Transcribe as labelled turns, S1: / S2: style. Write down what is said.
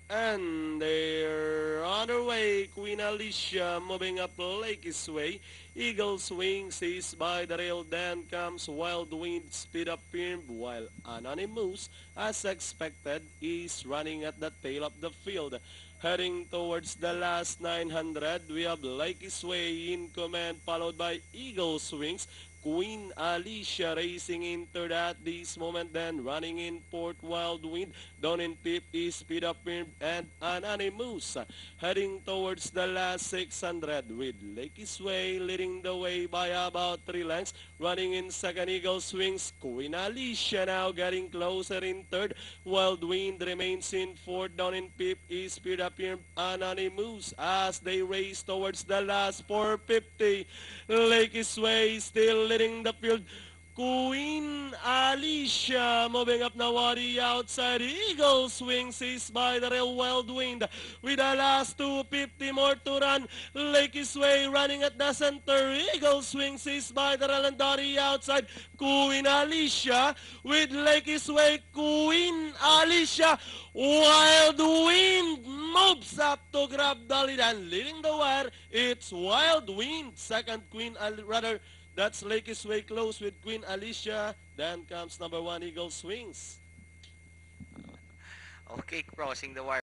S1: And they're on their way. Queen Alicia moving up Lakey's way. Eagle swing seized by the rail. Then comes Wild Wind, speed up firm, while Anonymous, as expected, is running at the tail of the field. Heading towards the last 900, we have Lakey's way in command, followed by Eagle swings. Queen Alicia racing into that this moment, then running in fourth Wild Wind. Down in fifth is Speed Up and Anonymous. Heading towards the last 600 with Lakey's Way leading the way by about 3 lengths. Running in second, Eagle swings. Queen Alicia now getting closer in third. Wild Wind remains in fourth. Down in fifth is Speed Up Anonymous as they race towards the last 450. Lakey's Way still leading the field. Queen Alicia moving up now on the outside. Eagle swing seized by the real Wild Wind. With the last 250 more to run. Lakey's Way running at the center. Eagle swing seized by the real and on the outside. Queen Alicia with Lakey's Way. Queen Alicia. Wild Wind moves up to grab the lead and leading the wire. It's Wild Wind. Second that's Lakey's Way close with Queen Alicia. Then comes number 1, Eagle Swings.
S2: Okay, crossing the wire.